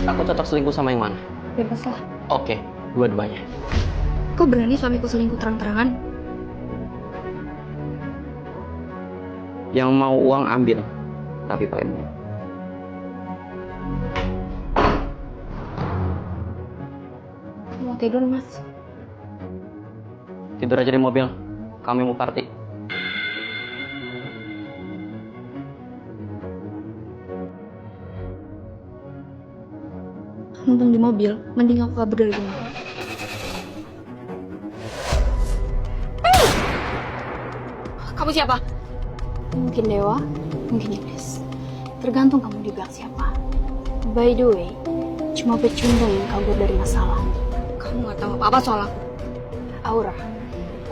Aku cocok selingkuh sama yang mana? Bebas lah. Oke, dua-duanya. Kok berani suamiku selingkuh terang-terangan? Yang mau uang ambil, tapi pakai duit. Mau tidur, Mas? Tidur aja di mobil. Kami mau party. Mumpung di mobil, mending aku kabur dari rumah. Kamu siapa? Mungkin dewa, mungkin iblis. Tergantung kamu dibilang siapa. By the way, cuma pecundang yang kabur dari masalah. Kamu gak tahu apa-apa soal aku. Aura,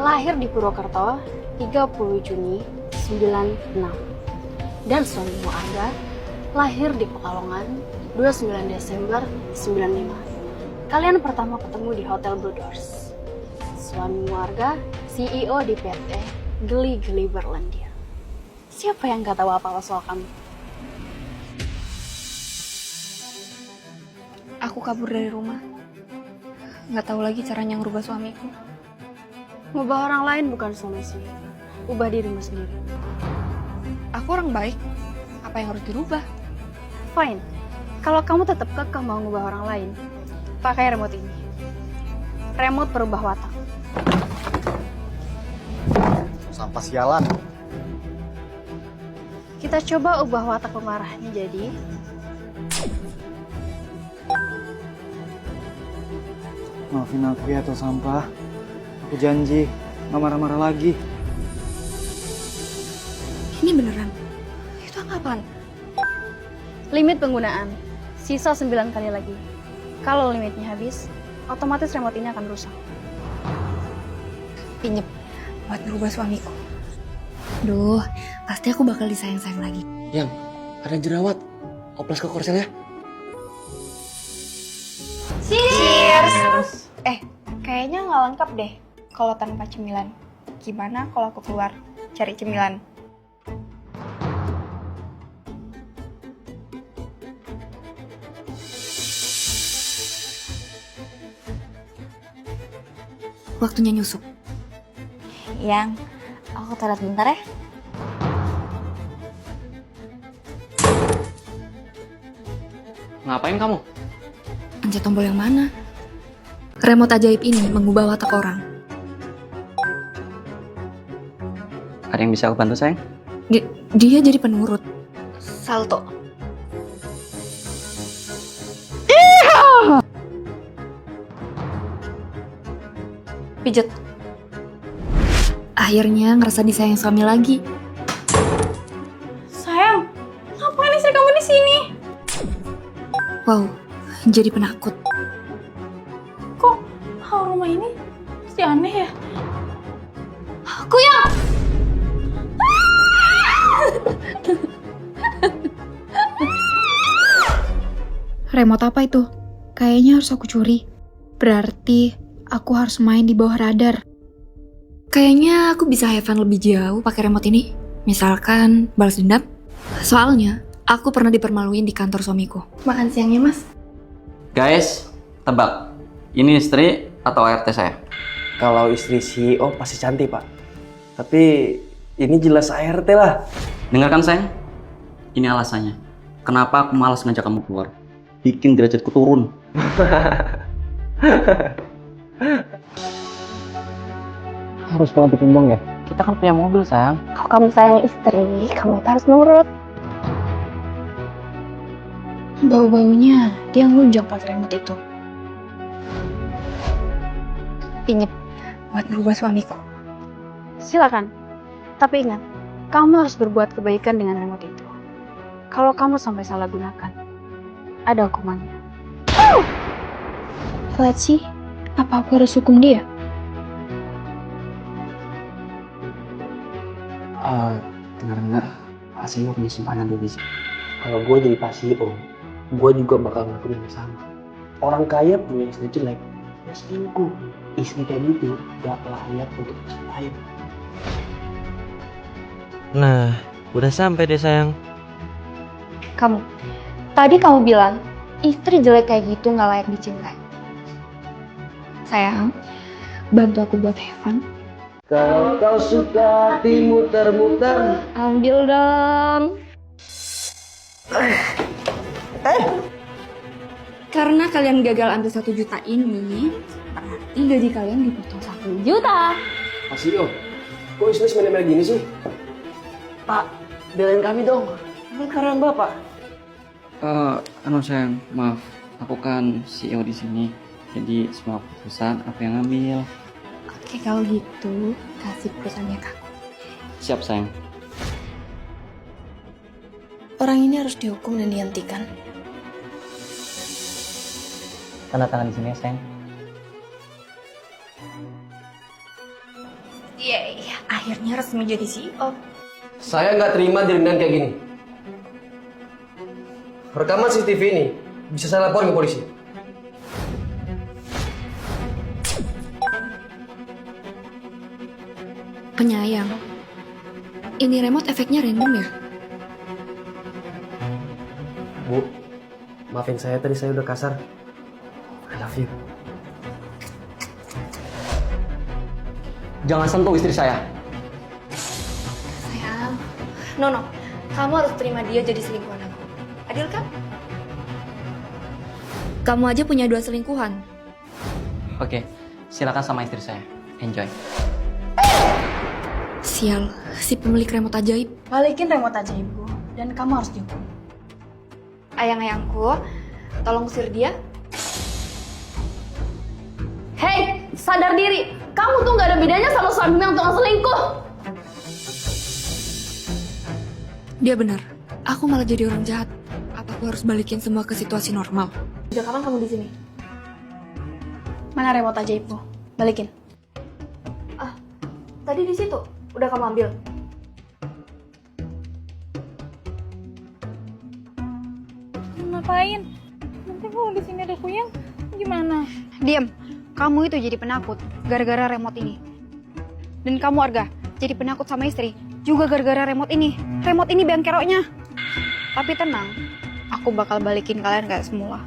lahir di Purwokerto 30 Juni 96. Dan suamimu Aga, lahir di Pekalongan 29 Desember 95. Kalian pertama ketemu di Hotel Blue Doors. Suamimu Aga, CEO di PT Geli-Geli Berlendir. Siapa yang gak tahu apa-apa soal kamu? Aku kabur dari rumah. Gak tahu lagi caranya ngerubah suamiku. Ngubah orang lain bukan solusi. Ubah dirimu sendiri. Aku orang baik. Apa yang harus dirubah? Fine. Kalau kamu tetap kekeh mau ngubah orang lain, pakai remote ini. Remote perubah watak. Sampah sialan. Kita coba ubah watak pemarahnya jadi... Maafin aku ya tuh sampah. Aku janji gak marah-marah lagi. Ini beneran? Itu apaan? Limit penggunaan. Sisa 9 kali lagi. Kalau limitnya habis, otomatis remote ini akan rusak. Pinjam buat merubah suamiku. Duh, pasti aku bakal disayang-sayang lagi. Yang, ada jerawat. Oplas ke korsel ya. Cheers! Kayaknya nggak lengkap deh kalau tanpa cemilan. Gimana kalau aku keluar cari cemilan? Waktunya nyusuk. Yang, aku taruh bentar ya. Ngapain kamu? Pencet tombol yang mana? Remote ajaib ini mengubah watak orang. Ada yang bisa aku bantu, sayang? Dia jadi penurut. Salto. Pijet. Akhirnya ngerasa disayang suami lagi. Sayang, ngapain istri kamu di sini? Wow, jadi penakut. Kok hal rumah ini si aneh ya? Aku yang... Remote apa itu? Kayaknya harus aku curi. Berarti aku harus main di bawah radar. Kayaknya aku bisa have fun lebih jauh pakai remote ini. Misalkan balas dendam. Soalnya aku pernah dipermaluin di kantor suamiku. Makan siangnya, Mas. Guys, tebak. Ini istri atau ART saya? Kalau istri CEO pasti cantik, Pak. Tapi ini jelas ART lah. Dengarkan, sayang. Ini alasannya. Kenapa aku malas ngajak kamu keluar? Bikin derajatku turun. Harus kalau bikin uang ya? Kita kan punya mobil, sayang. Kalau kamu sayang istri, kamu harus nurut. Bau-baunya dia ngelunjak pakai remote itu. Pinjam buat merubah suamiku. Silakan. Tapi ingat, kamu harus berbuat kebaikan dengan remote itu. Kalau kamu sampai salah gunakan, ada hukumannya. Let's see, apa aku harus hukum dia? Dengar-dengar, Pak CEO punya simpanan divisi. Kalau gue jadi Pak CEO, gue juga bakal ngelakuin yang sama. Orang kaya punya istri jelek, ya selingkuh. Istri kayak gitu gak layak untuk dicintai. Nah, udah sampai deh sayang. Kamu, tadi kamu bilang Istri jelek kayak gitu nggak layak dicintai. Sayang, bantu aku buat Heaven. Kalau kau suka dimuter-muter. Ambil dong. Karena kalian gagal ambil 1 juta ini, berarti gaji kalian dipotong 1 juta. Masih Om, kok Isnes main gini sih? Pak, belain kami dong. Ini karena Bapak. Sayang, maaf. Aku kan CEO di sini. Jadi semua keputusan aku yang ambil. Oke, kalau gitu kasih perusahaannya ke aku. Siap, sayang. Orang ini harus dihukum dan dihentikan. Tanda tangan di sini, sayang. Yeay, akhirnya resmi jadi CEO. Saya nggak terima direndam kayak gini. Rekaman CCTV ini bisa saya laporin ke polisi. Penyayang, ini remote efeknya random ya? Bu, maafin saya tadi saya udah kasar. I love you. Jangan sentuh istri saya. Sayang, no, kamu harus terima dia jadi selingkuhan aku. Adil kan? Kamu aja punya 2 selingkuhan. Oke, silakan sama istri saya. Enjoy. Sial, si pemilik remote ajaib. Balikin remote ajaibku, dan kamu harus dihukum. Ayang-ayangku, tolong usir dia. Hei, sadar diri! Kamu tuh gak ada bedanya sama suami yang tukang selingkuh! Dia benar. Aku malah jadi orang jahat. Apa aku harus balikin semua ke situasi normal? Sejak kapan kamu di sini? Mana remote ajaibku? Balikin. Tadi di situ. Udah kamu ambil. Ngapain? Nanti kalau di sini ada kuyang, gimana? Diam, kamu itu jadi penakut gara-gara remote ini. Dan kamu Arga, jadi penakut sama istri juga gara-gara remote ini. Remote ini bengkeroknya. Tapi tenang, aku bakal balikin kalian kayak semula.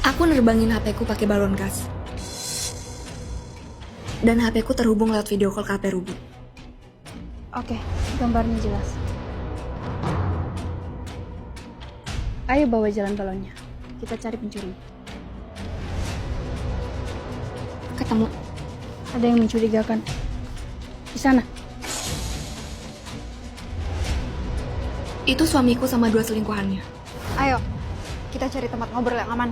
Aku nerbangin HP ku pakai balon gas. Dan HP ku terhubung lewat video call ke HP Ruby. Oke, gambarnya jelas. Ayo bawa jalan balonnya. Kita cari pencuri. Ketemu. Ada yang mencurigakan. Di sana. Itu suamiku sama 2 selingkuhannya. Ayo, kita cari tempat ngobrol yang aman.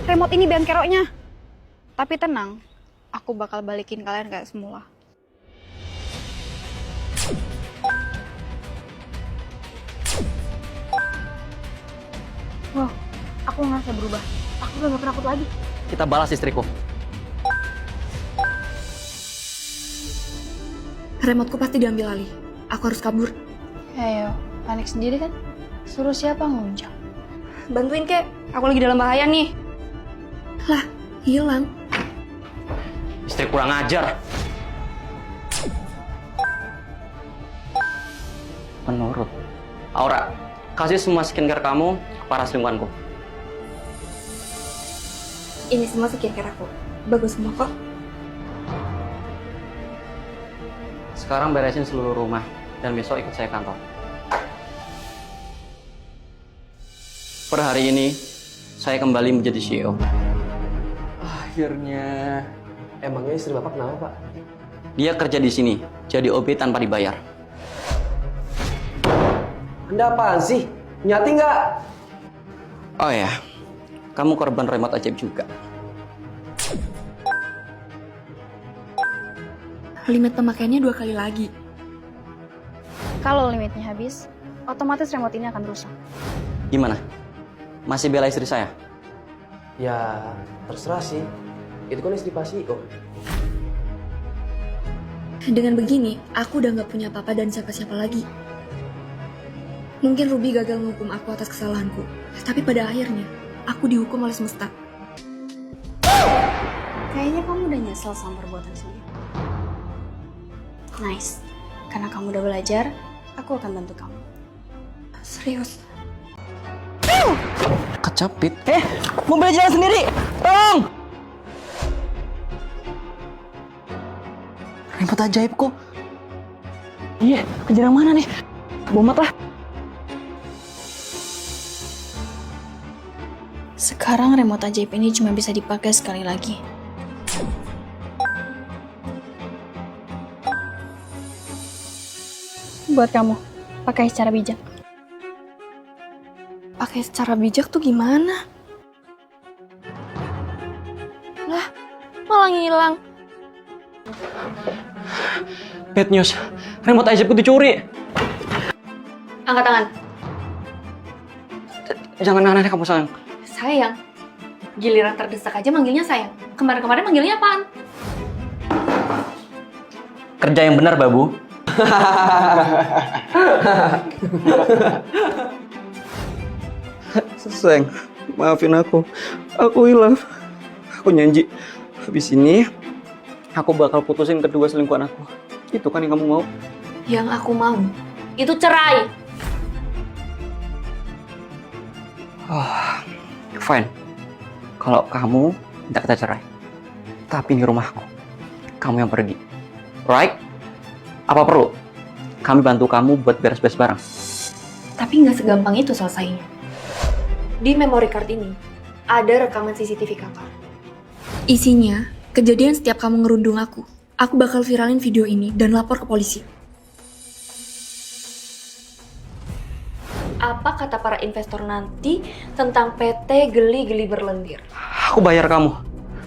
Remote ini bengkeroknya. Tapi tenang, aku bakal balikin kalian kayak semula. Wow, aku ngerasa berubah. Aku udah gak penakut lagi. Kita balas istriku. Remoteku pasti diambil alih. Aku harus kabur. Ayo, panik sendiri kan? Suruh siapa nguncang? Bantuin kek, aku lagi dalam bahaya nih. Lah, hilang. Istri kurang ajar. Menurut Aura, kasih semua skincare kamu ke para selingkuhanku. Ini semua skincare aku. Bagus semua kok. Sekarang beresin seluruh rumah dan besok ikut saya kantor. Per hari ini, saya kembali menjadi CEO. Akhirnya. Emangnya istri Bapak kenapa, Pak? Dia kerja di sini, jadi OB tanpa dibayar. Anda apaan sih? Nyati nggak? Oh ya, kamu korban remote ajaib juga. Limit pemakaiannya 2 kali lagi. Kalau limitnya habis, otomatis remote ini akan rusak. Gimana? Masih bela istri saya? Ya, terserah sih. Itu kan istri Pak CEO. Dengan begini, aku udah gak punya apa-apa dan siapa-siapa lagi. Mungkin Ruby gagal menghukum aku atas kesalahanku. Tapi pada akhirnya, aku dihukum oleh semesta. Kayaknya kamu udah nyesel sama perbuatan sendiri. Nice. Karena kamu udah belajar, aku akan bantu kamu. Serius. kejepit. Mobil jalan sendiri. Tolong. Remote ajaibku. Iya, kejar yang mana nih? Bomat lah. Sekarang remote ajaib ini cuma bisa dipakai sekali lagi. Buat kamu, pakai secara bijak. Pakai secara bijak tuh gimana? Lah, malah ngilang. Bad news. Remote ajaibku dicuri. Angkat tangan. Jangan aneh-aneh kamu sayang. Sayang. Giliran terdesak aja manggilnya sayang. Kemarin-kemarin manggilnya apaan? Kerja yang benar, Babu. Sayang, maafin aku. Aku hilang. Aku janji. Habis ini, aku bakal putusin kedua selingkuhan aku. Itu kan yang kamu mau? Yang aku mau, itu cerai. Fine. Kalau kamu minta kita cerai. Tapi ini rumahku. Kamu yang pergi. Right? Apa perlu? Kami bantu kamu buat beres-beres barang. Tapi nggak segampang itu selesainya. Di memory card ini, ada rekaman CCTV kakak. Isinya, kejadian setiap kamu ngerundung aku. Aku bakal viralin video ini dan lapor ke polisi. Apa kata para investor nanti tentang PT Geli-Geli Berlendir? Aku bayar kamu.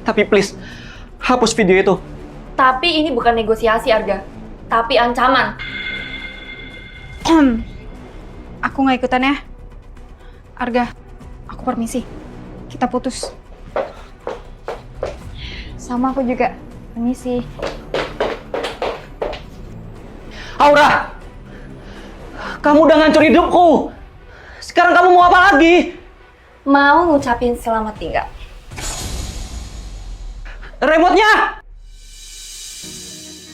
Tapi please, hapus video itu. Tapi ini bukan negosiasi, Arga. Tapi ancaman. Aku nggak ikutan ya. Arga, aku permisi. Kita putus. Sama aku juga. Permisi. Aura! Kamu udah ngancur hidupku. Sekarang kamu mau apa lagi? Mau ngucapin selamat tinggal. Remote-nya!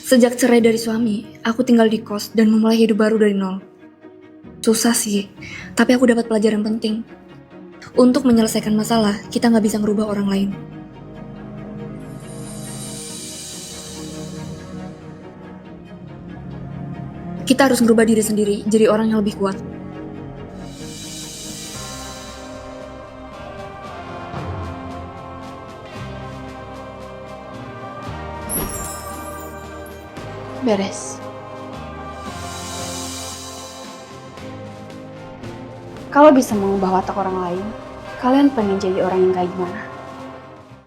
Sejak cerai dari suami, aku tinggal di kos dan memulai hidup baru dari nol. Susah sih, tapi aku dapat pelajaran penting. Untuk menyelesaikan masalah, kita nggak bisa merubah orang lain. Kita harus merubah diri sendiri, jadi orang yang lebih kuat. Beres. Kalau bisa mengubah watak orang lain, kalian pengen jadi orang yang kayak gimana?